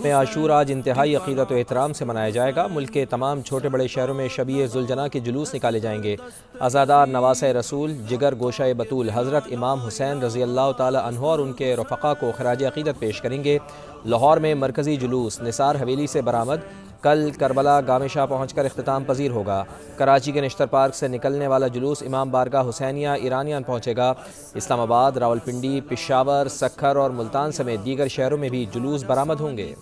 عاشور آج انتہائی عقیدت و احترام سے منایا جائے گا۔ ملک کے تمام چھوٹے بڑے شہروں میں شبیہ ذوالجناح کے جلوس نکالے جائیں گے۔ عزادار نواسۂ رسول جگر گوشہ بطول حضرت امام حسین رضی اللہ تعالی عنہ اور ان کے رفقا کو خراج عقیدت پیش کریں گے۔ لاہور میں مرکزی جلوس نثار حویلی سے برآمد کل کربلا گام شاہ پہنچ کر اختتام پذیر ہوگا۔ کراچی کے نشتر پارک سے نکلنے والا جلوس امام بارگاہ حسینیہ ایرانیان پہنچے گا۔ اسلام آباد، راولپنڈی، پشاور، سکھر اور ملتان سمیت دیگر شہروں میں بھی جلوس برآمد ہوں گے۔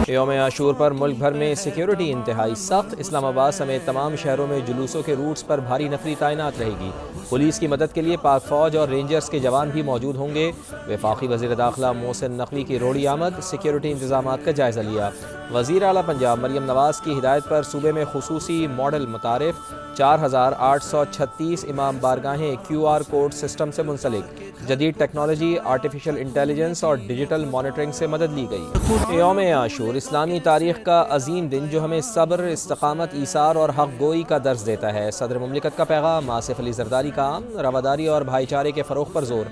یوم عاشور پر ملک بھر میں سیکیورٹی انتہائی سخت۔ اسلام آباد سمیت تمام شہروں میں جلوسوں کے روٹس پر بھاری نفری تعینات رہے گی۔ پولیس کی مدد کے لیے پاک فوج اور رینجرز کے جوان بھی موجود ہوں گے۔ وفاقی وزیر داخلہ محسن نقوی کی روڑی آمد، سیکیورٹی انتظامات کا جائزہ لیا۔ وزیر اعلیٰ پنجاب مریم نواز کی ہدایت پر صوبے میں خصوصی ماڈل متعارف، 4836 امام بارگاہیں QR کوڈ سسٹم سے منسلک۔ جدید ٹیکنالوجی، آرٹیفیشل انٹیلیجنس اور ڈیجیٹل مانیٹرنگ سے مدد لی گئی۔ یوم عاشور اسلامی تاریخ کا عظیم دن جو ہمیں صبر، استقامت، ایثار اور حق گوئی کا درس دیتا ہے۔ صدر مملکت کا پیغام، آصف علی زرداری کا رواداری اور بھائی چارے کے فروغ پر زور۔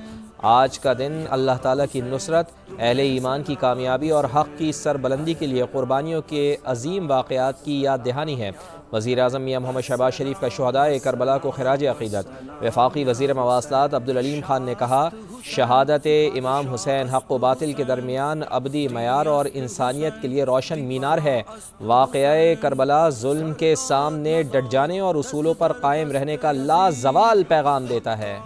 آج کا دن اللہ تعالیٰ کی نصرت، اہل ایمان کی کامیابی اور حق کی سربلندی کے لیے قربانیوں کے عظیم واقعات کی یاد دہانی ہے۔ وزیر اعظم میاں محمد شہباز شریف کا شہدائے کربلا کو خراج عقیدت۔ وفاقی وزیر مواصلات عبدالعلیم خان نے کہا، شہادت امام حسین حق و باطل کے درمیان ابدی معیار اور انسانیت کے لیے روشن مینار ہے۔ واقعہ کربلا ظلم کے سامنے ڈٹ جانے اور اصولوں پر قائم رہنے کا لازوال پیغام دیتا ہے۔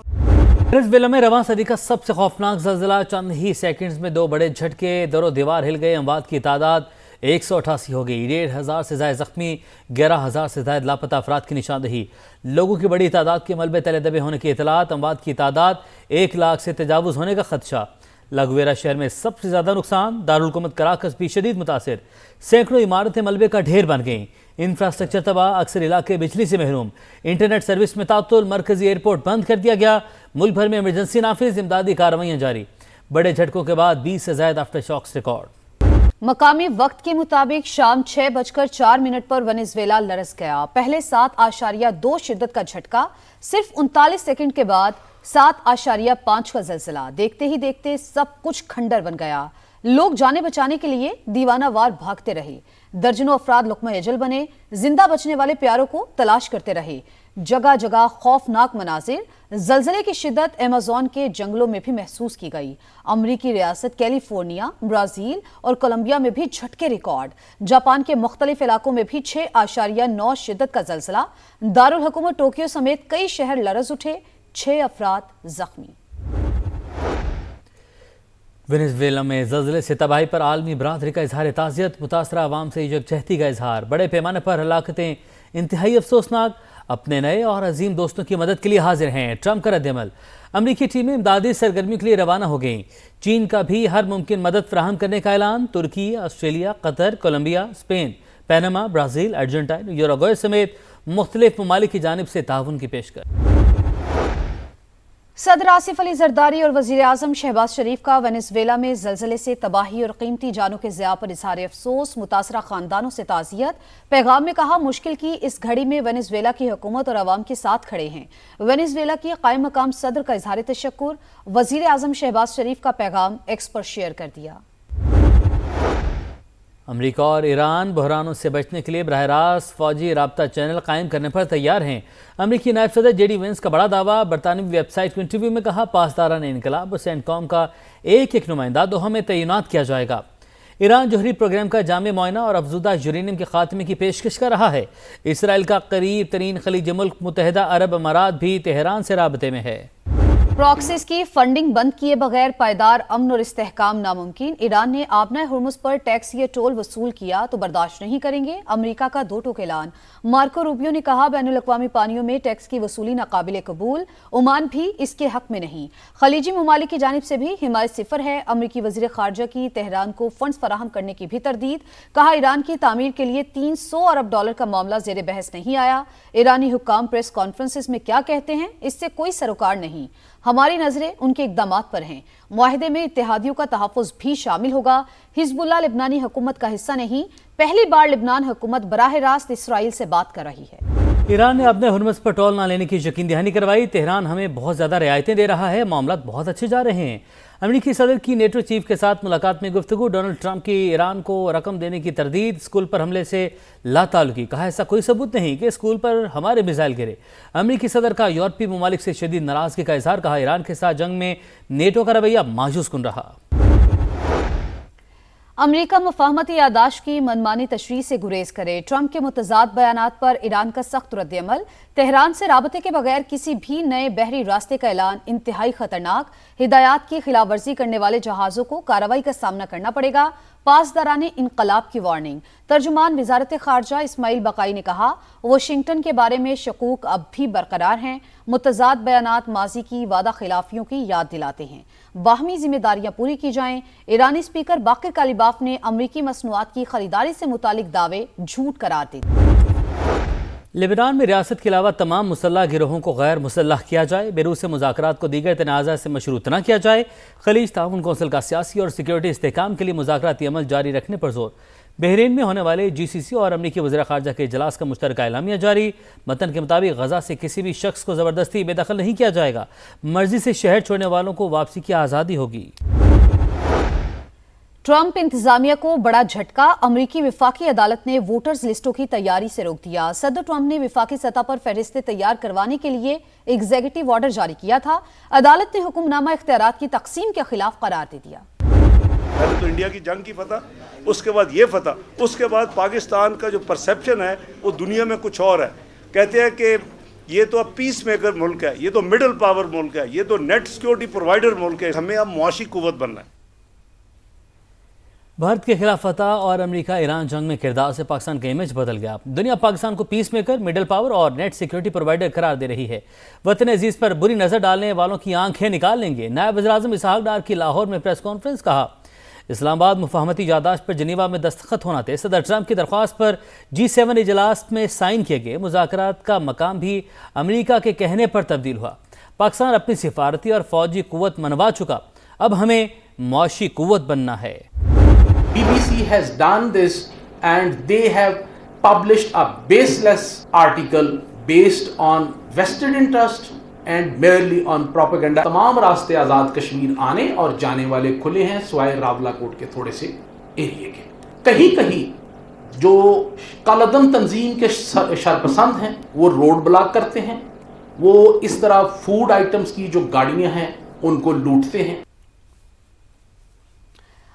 ونیزویلا میں رواں صدی کا سب سے خوفناک زلزلہ، چند ہی سیکنڈز میں 2 بڑے جھٹکے، در و دیوار ہل گئے، اموات کی تعداد 188 ہو گئی، 1500 سے زائد زخمی، 11000 سے زائد لاپتہ افراد کی نشاندہی، لوگوں کی بڑی تعداد کے ملبے تلے دبے ہونے کی اطلاعات، اموات کی تعداد 1 لاکھ سے تجاوز ہونے کا خدشہ۔ لاگویرا شہر میں سب سے زیادہ نقصان، دارالحکومت کراکس بھی شدید متاثر، سینکڑوں عمارتیں ملبے کا ڈھیر بن گئیں، انفراسٹرکچر تباہ، اکثر علاقے بجلی سے محروم، انٹرنیٹ سروس میں تعطل، مرکزی ایئرپورٹ بند کر دیا گیا، ملک بھر میں ایمرجنسی نافذ، امدادی کارروائیاں جاری، بڑے جھٹکوں کے بعد 20 سے زائد آفٹر شاکس ریکارڈ۔ مقامی وقت کے مطابق شام 6:04 پر ونیزویلا لرز گیا۔ پہلے 7.2 شدت کا جھٹکا، صرف 39 سیکنڈ کے بعد 7.5 کا زلزلہ، دیکھتے ہی دیکھتے سب کچھ کھنڈر بن گیا۔ لوگ جانے بچانے کے لیے دیوانہ وار بھاگتے رہے، درجنوں افراد لقمہ اجل بنے، زندہ بچنے والے پیاروں کو تلاش کرتے رہے۔ جگہ جگہ خوفناک مناظر، زلزلے کی شدت ایمیزون کے جنگلوں میں بھی محسوس کی گئی۔ امریکی ریاست کیلیفورنیا، برازیل اور کولمبیا میں بھی جھٹکے ریکارڈ۔ جاپان کے مختلف علاقوں میں بھی 6.9 شدت کا زلزلہ۔ دارالحکومت ٹوکیو سمیت کئی شہر لرز اٹھے، 6 افراد زخمی۔ ونیزویلا میں زلزلے سے تباہی پر عالمی برادری کا اظہار تعزیت، متاثرہ عوام سے یکجہتی کا اظہار، بڑے پیمانے پر ہلاکتیں انتہائی افسوسناک، اپنے نئے اور عظیم دوستوں کی مدد کے لیے حاضر ہیں، ٹرمپ کا رد عمل، امریکی ٹیمیں امدادی سرگرمی کے لیے روانہ ہو گئیں، چین کا بھی ہر ممکن مدد فراہم کرنے کا اعلان، ترکی، Australia, Qatar, Colombia, Spain, Panama, Brazil, Argentina, Uruguay سمیت مختلف ممالک کی جانب سے تعاون کی پیشکش۔ صدر آصف علی زرداری اور وزیر اعظم شہباز شریف کا ونیزویلا میں زلزلے سے تباہی اور قیمتی جانوں کے ضیاع پر اظہار افسوس، متاثرہ خاندانوں سے تعزیت۔ پیغام میں کہا، مشکل کی اس گھڑی میں ونیزویلا کی حکومت اور عوام کے ساتھ کھڑے ہیں۔ ونیزویلا کی قائم مقام صدر کا اظہار تشکر، وزیر اعظم شہباز شریف کا پیغام ایکس پر شیئر کر دیا۔ امریکہ اور ایران بحرانوں سے بچنے کے لیے براہ راست فوجی رابطہ چینل قائم کرنے پر تیار ہیں۔ امریکی نائب صدر جے ڈی وینس کا بڑا دعویٰ، برطانوی ویب سائٹ کو انٹرویو میں کہا، پاسداران انقلاب اور سینٹ کام کا ایک نمائندہ دوحہ میں تعینات کیا جائے گا۔ ایران جوہری پروگرام کا جامع معائنہ اور افزودہ یورینیم کے خاتمے کی پیشکش کر رہا ہے۔ اسرائیل کا قریب ترین خلیجی ملک متحدہ عرب امارات بھی تہران سے رابطے میں ہے۔ پراکسیز کی فنڈنگ بند کیے بغیر پائیدار امن اور استحکام ناممکن۔ ایران نے آبنہ ہرمز پر ٹیکس یا ٹول وصول کیا تو برداشت نہیں کریں گے، امریکہ کا 2 ٹوک اعلان۔ مارکو روبیو نے کہا، بین الاقوامی پانیوں میں ٹیکس کی وصولی ناقابل قبول، عمان بھی اس کے حق میں نہیں۔ خلیجی ممالک کی جانب سے بھی حمایت صفر ہے۔ امریکی وزیر خارجہ کی تہران کو فنڈز فراہم کرنے کی بھی تردید، کہا ایران کی تعمیر کے لیے $300 ارب کا معاملہ زیر بحث نہیں آیا۔ ایرانی حکام پریس کانفرنسز میں کیا کہتے ہیں، اس سے کوئی سروکار نہیں، ہماری نظریں ان کے اقدامات پر ہیں۔ معاہدے میں اتحادیوں کا تحفظ بھی شامل ہوگا۔ حزب اللہ لبنانی حکومت کا حصہ نہیں، پہلی بار لبنان حکومت براہ راست اسرائیل سے بات کر رہی ہے۔ ایران نے اپنے ہرمز پر ٹول نہ لینے کی یقین دہانی کروائی. تہران ہمیں بہت زیادہ رعایتیں دے رہا ہے, معاملات بہت اچھے جا رہے ہیں. امریکی صدر کی نیٹو چیف کے ساتھ ملاقات میں گفتگو. ڈونلڈ ٹرمپ کی ایران کو رقم دینے کی تردید. اسکول پر حملے سے لا تعلقی. کہا ایسا کوئی ثبوت نہیں کہ اسکول پر ہمارے میزائل گرے. امریکی صدر کا یورپی ممالک سے شدید ناراضگی کا اظہار. کہا ایران کے ساتھ جنگ میں نیٹو کا رویہ مایوس کن رہا. امریکہ مفاہمتی یادداشت کی منمانی تشریح سے گریز کرے. ٹرمپ کے متضاد بیانات پر ایران کا سخت رد عمل. تہران سے رابطے کے بغیر کسی بھی نئے بحری راستے کا اعلان انتہائی خطرناک. ہدایات کی خلاف ورزی کرنے والے جہازوں کو کارروائی کا سامنا کرنا پڑے گا. پاسداران انقلاب کی وارننگ. ترجمان وزارت خارجہ اسماعیل بقائی نے کہا واشنگٹن کے بارے میں شکوک اب بھی برقرار ہیں. متضاد بیانات ماضی کی وعدہ خلافیوں کی یاد دلاتے ہیں. باہمی ذمہ داریاں پوری کی جائیں. ایرانی اسپیکر باقر کالیباف نے امریکی مصنوعات کی خریداری سے متعلق دعوے جھوٹ قرار دیے. لبنان میں ریاست کے علاوہ تمام مسلح گروہوں کو غیر مسلح کیا جائے. بیروت سے مذاکرات کو دیگر تنازع سے مشروط نہ کیا جائے. خلیج تعاون کونسل کا سیاسی اور سیکیورٹی استحکام کے لیے مذاکراتی عمل جاری رکھنے پر زور. بحرین میں ہونے والے جی سی سی اور امریکی وزیر خارجہ کے اجلاس کا مشترکہ اعلامیہ جاری. متن کے مطابق غزہ سے کسی بھی شخص کو زبردستی بے دخل نہیں کیا جائے گا. مرضی سے شہر چھوڑنے والوں کو واپسی کی آزادی ہوگی. ٹرمپ انتظامیہ کو بڑا جھٹکا. امریکی وفاقی عدالت نے ووٹرز لسٹوں کی تیاری سے روک دیا. صدر ٹرمپ نے وفاقی سطح پر فہرستیں تیار کروانے کے لیے ایگزیکٹو آرڈر جاری کیا تھا. عدالت نے حکم نامہ اختیارات کی تقسیم کے خلاف قرار دے دیا. پہلے تو انڈیا کی جنگ کی فتح, اس کے بعد یہ فتح, اس کے بعد پاکستان کا جو پرسیپشن ہے وہ دنیا میں کچھ اور ہے. کہتے ہیں کہ یہ تو اب پیس میکر ملک ہے, یہ تو مڈل پاور ملک ہے, یہ تو نیٹ سیکورٹی پرووائڈر ملک ہے. ہمیں اب معاشی قوت بننا ہے. بھارت کے خلاف فتح اور امریکہ ایران جنگ میں کردار سے پاکستان کا امیج بدل گیا. دنیا پاکستان کو پیس میکر, مڈل پاور اور نیٹ سیکیورٹی پرووائڈر قرار دے رہی ہے. وطن عزیز پر بری نظر ڈالنے والوں کی آنکھیں نکال لیں گے. نائب وزیر اعظم اسحاق ڈار کی لاہور میں پریس کانفرنس. کہا اسلام آباد مفاہمتی یادداشت پر جنیوا میں دستخط ہونا تھے. صدر ٹرمپ کی درخواست پر G7 اجلاس میں سائن کیے گئے. مذاکرات کا مقام بھی امریکہ کے کہنے پر تبدیل ہوا. پاکستان اپنی سفارتی اور فوجی قوت منوا چکا, اب ہمیں معاشی قوت بننا ہے. BBC has done this and they have published a baseless article based on vested interest and merely on propaganda. تمام راستے آزاد کشمیر آنے اور جانے والے کھلے ہیں سوائے راولا کوٹ کے تھوڑے سے ایریے کے. کہیں کہیں جو کالعدم تنظیم کے شرپسند ہیں وہ روڈ بلاک کرتے ہیں, وہ اس طرح فوڈ آئٹمز کی جو گاڑیاں ہیں ان کو لوٹتے ہیں.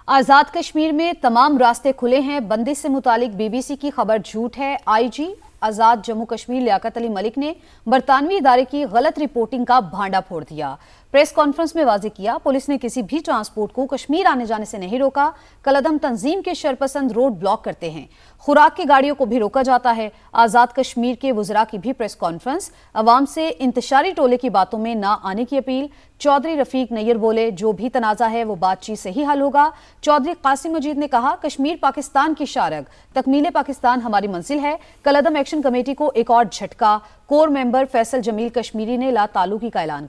آزاد کشمیر میں تمام راستے کھلے ہیں. بندش سے متعلق بی بی سی کی خبر جھوٹ ہے. آئی جی آزاد جموں کشمیر لیاقت علی ملک نے برطانوی ادارے کی غلط رپورٹنگ کا بھانڈا پھوڑ دیا. پریس کانفرنس میں واضح کیا پولیس نے کسی بھی ٹرانسپورٹ کو کشمیر آنے جانے سے نہیں روکا. کالعدم تنظیم کے شرپسند روڈ بلاک کرتے ہیں. خوراک کی گاڑیوں کو بھی روکا جاتا ہے. آزاد کشمیر کے وزراء کی بھی پریس کانفرنس. عوام سے انتشاری ٹولے کی باتوں میں نہ آنے کی اپیل. چودھری رفیق نیر بولے جو بھی تنازع ہے وہ بات چیت سے ہی حل ہوگا. چودھری قاسم مجید نے کہا کشمیر پاکستان کی شارگ, تکمیل پاکستان ہماری منزل ہے. کالعدم ایکشن کمیٹی کو ایک اور جھٹکا. کور ممبر فیصل جمیل کشمیری نے لا تعلقی کا اعلان.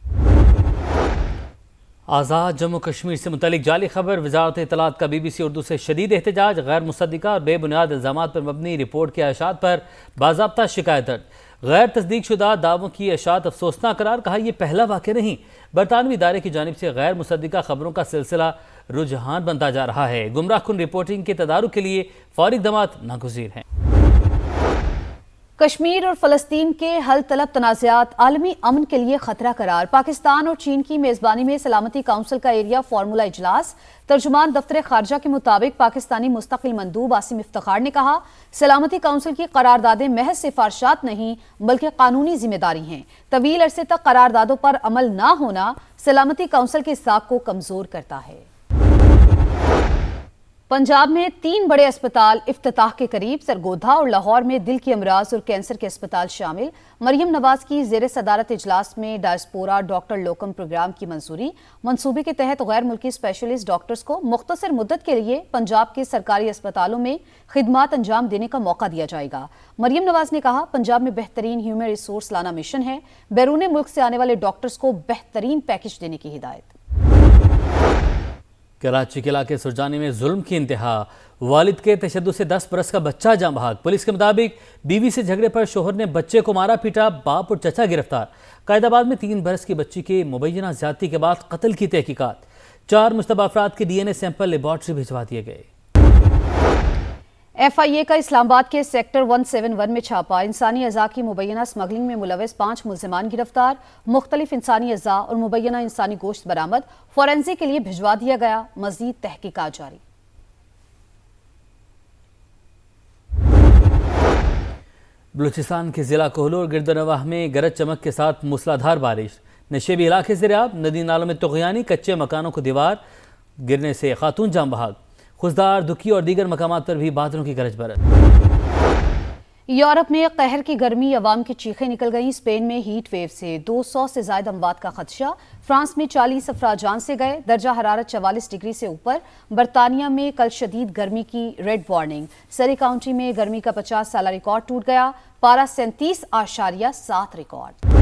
آزاد جموں کشمیر سے متعلق جعلی خبر. وزارت اطلاعات کا بی بی سی اردو سے شدید احتجاج. غیر مصدقہ اور بے بنیاد الزامات پر مبنی رپورٹ کے اشاعت پر باضابطہ شکایت درج. غیر تصدیق شدہ دعووں کی اشاعت افسوسناک قرار. کہا یہ پہلا واقعہ نہیں, برطانوی ادارے کی جانب سے غیر مصدقہ خبروں کا سلسلہ رجحان بنتا جا رہا ہے. گمراہ کن رپورٹنگ کے تدارک کے لیے فوری اقدامات ناگزیر ہیں. کشمیر اور فلسطین کے حل طلب تنازعات عالمی امن کے لیے خطرہ قرار. پاکستان اور چین کی میزبانی میں سلامتی کونسل کا ایریا فارمولا اجلاس. ترجمان دفتر خارجہ کے مطابق پاکستانی مستقل مندوب عاصم افتخار نے کہا سلامتی کونسل کی قراردادیں محض سفارشات نہیں بلکہ قانونی ذمہ داری ہیں. طویل عرصے تک قراردادوں پر عمل نہ ہونا سلامتی کونسل کے ساکھ کو کمزور کرتا ہے. پنجاب میں 3 بڑے اسپتال افتتاح کے قریب. سرگودھا اور لاہور میں دل کی امراض اور کینسر کے اسپتال شامل. مریم نواز کی زیر صدارت اجلاس میں ڈائسپورا ڈاکٹر لوکم پروگرام کی منظوری. منصوبے کے تحت غیر ملکی اسپیشلسٹ ڈاکٹرز کو مختصر مدت کے لیے پنجاب کے سرکاری اسپتالوں میں خدمات انجام دینے کا موقع دیا جائے گا. مریم نواز نے کہا پنجاب میں بہترین ہیومن ریسورس لانا مشن ہے. بیرون ملک سے آنے والے ڈاکٹرز کو بہترین پیکج دینے کی ہدایت. کراچی کے علاقے سرجانی میں ظلم کی انتہا، والد کے تشدد سے 10 برس کا بچہ جاں بحق۔ پولیس کے مطابق بیوی سے جھگڑے پر شوہر نے بچے کو مارا پیٹا، باپ اور چچا گرفتار۔ قائد آباد میں 3 برس کی بچی کی مبینہ زیادتی کے بعد قتل کی تحقیقات، 4 مشتبہ افراد کے DNA سیمپل لیبارٹری بھجوا دیے گئے۔ FIA کا اسلام آباد کے سیکٹر 171 میں چھاپا، انسانی اعضاء کی مبینہ اسمگلنگ میں ملوث 5 ملزمان گرفتار، مختلف انسانی اعضاء اور مبینہ انسانی گوشت برآمد، فورینزک کے لیے بھجوا دیا گیا، مزید تحقیقات جاری۔ بلوچستان کے ضلع کوہلو اور گرد و نواح میں گرج چمک کے ساتھ موسلادھار بارش، نشیبی علاقے زیرآب، ندی نالوں میں طغیانی، کچے مکانوں کو دیوار گرنے سے خاتون جاں بحق، خضدار، دکی اور دیگر مقامات پر بھی بادلوں کی گرج برت۔ یورپ میں قہر کی گرمی، عوام کی چیخیں نکل گئیں، اسپین میں ہیٹ ویو سے 200 سے زائد اموات کا خدشہ، فرانس میں 40 افراد جان سے گئے، درجہ حرارت 44 ڈگری سے اوپر، برطانیہ میں کل شدید گرمی کی ریڈ وارننگ، سری کاؤنٹی میں گرمی کا 50 سالہ ریکارڈ ٹوٹ گیا، پارا 37.7 ریکارڈ۔